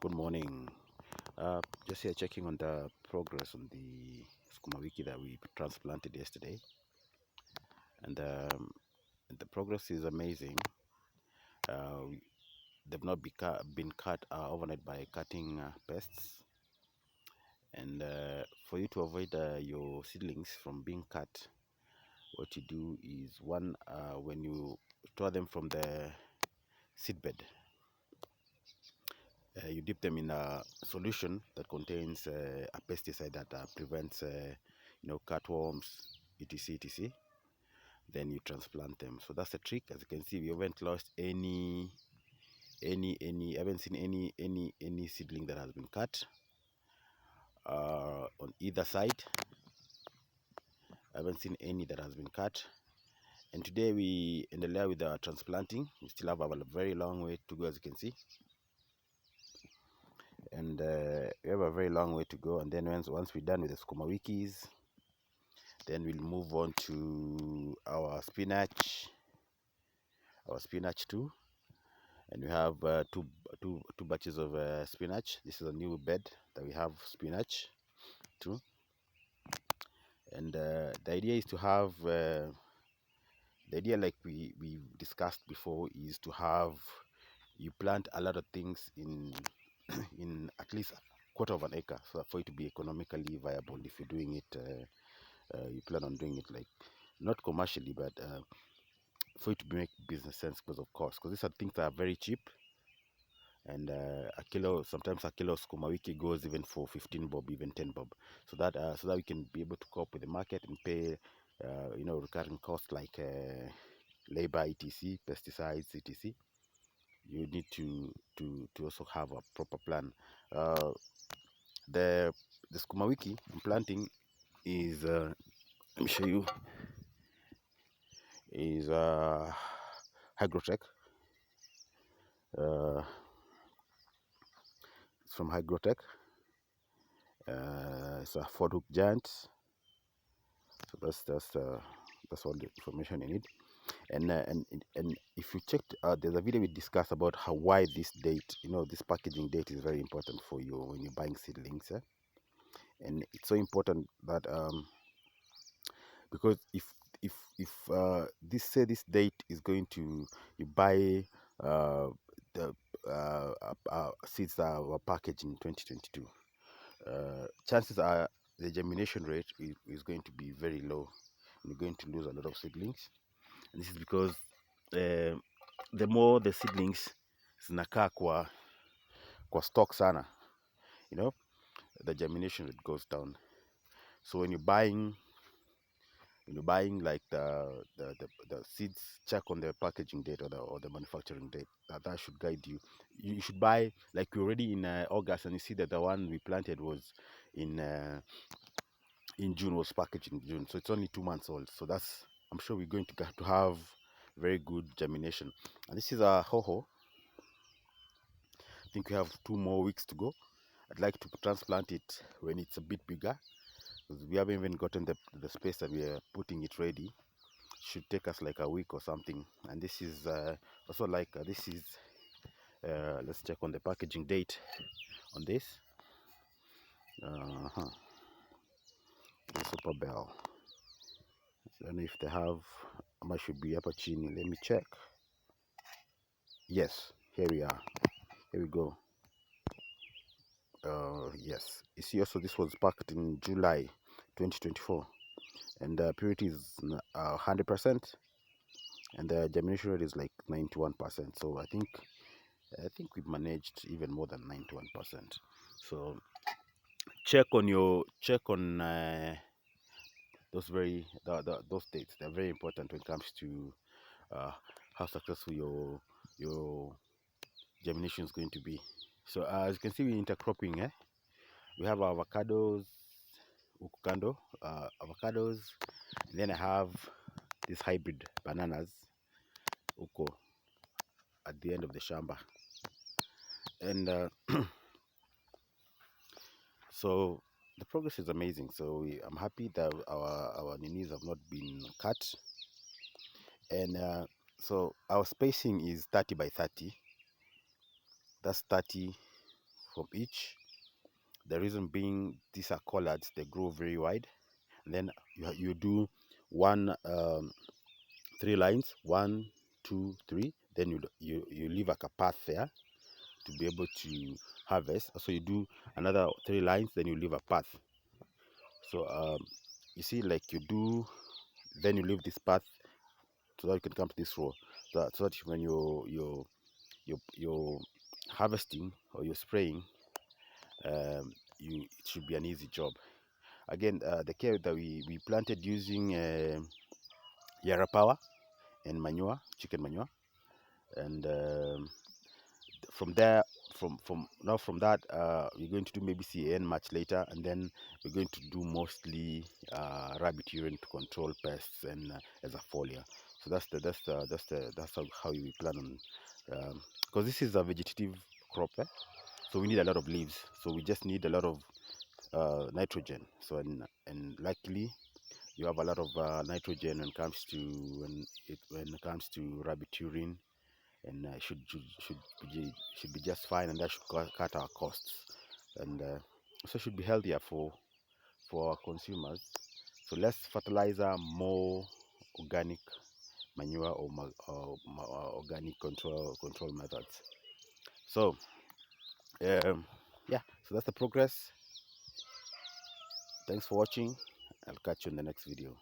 Good morning. Just here checking on the progress on the sukuma wiki that we transplanted yesterday, and the progress is amazing. Uh, they've not been cut overnight by cutting pests, and for you to avoid your seedlings from being cut, what you do is when you store them from the seedbed, you dip them in a solution that contains a pesticide that prevents cutworms, etc. Then you transplant them. So that's the trick. As you can see, we haven't lost any I haven't seen any seedling that has been cut on either side. I haven't seen any that has been cut. And today we endelea with the transplanting. We still have a very long way to go, as you can see. And we have a very long way to go. And then once we're done with the sukuma wikis, then we'll move on to our spinach too. And we have two batches of spinach. This is a new bed that we have spinach too. And the idea is to have the idea, like we discussed before, is to have you plant a lot of things in in at least a quarter of an acre, so for it to be economically viable. If you're doing it, you plan on doing it like not commercially, but for it to make business sense because of cost. Because these are things that are very cheap, and sometimes a kilo of sukuma wiki goes even for 15 bob, even 10 bob. So that we can be able to cope with the market and pay recurring costs like labor, etc., pesticides, etc. You need to also have a proper plan. The sukuma wiki I'm planting is let me show you, is Hygrotech. It's from Hygrotech. It's a 4-hook giant. So that's all the information you need. And if you checked, there's a video we discussed about why this date, this packaging date is very important for you when you're buying seedlings. And it's so important that because if this date is going to, you buy the seeds that were packaged in 2022, chances are the germination rate is going to be very low. You're going to lose a lot of seedlings, and this is because the more the seedlings zinakaa kwa stock sana, the germination rate goes down. So when you're buying like the seeds, check on the packaging date or the manufacturing date. That should guide you. You should buy, like you're already in August, and you see that the one we planted was in June, was packaged in June, so it's only 2 months old. So I'm sure we're going to have very good germination. And this is a ho-ho. I think we have 2 more weeks to go. I'd like to transplant it when it's a bit bigger, because we haven't even gotten the space that we are putting it ready. Should take us like a week or something. And this is also like this is let's check on the packaging date on this. The Super Bell. I don't know if they have. I should be up chini. Let me check. Yes, here we are. Here we go. Yes, you see, also this was packed in July 2024, and the purity is 100%, and the germination rate is like 91%. So I think we've managed even more than 91%. So check on those those dates. They're very important when it comes to how successful your germination is going to be. So as you can see, we're intercropping. We have avocados, ukukando, avocados, and then I have these hybrid bananas uko at the end of the shamba. And so the progress is amazing. So I'm happy that our ninis have not been cut. And so our spacing is 30 by 30. That's 30 from each. The reason being, these are collards, they grow very wide. And then you do one 3 lines, 1, 2, 3. Then you leave like a path there to be able to harvest. So you do another 3 lines, then you leave a path. So you see, like you do, then you leave this path so that you can come to this row. So that when you're harvesting or you're spraying, it should be an easy job. Again, the care that we planted using Yarra Power and manure, chicken manure, and from there, from that, we're going to do maybe CAN much later, and then we're going to do mostly rabbit urine to control pests and as a foliar. So that's how we plan on, because this is a vegetative crop, so we need a lot of leaves. So we just need a lot of nitrogen. So and luckily you have a lot of nitrogen when it comes to rabbit urine, and should be just fine, and that should cut our costs, and so should be healthier for our consumers. So less fertilizer, more organic manure, or organic control methods. So yeah, so that's the progress. Thanks for watching. I'll catch you in the next video.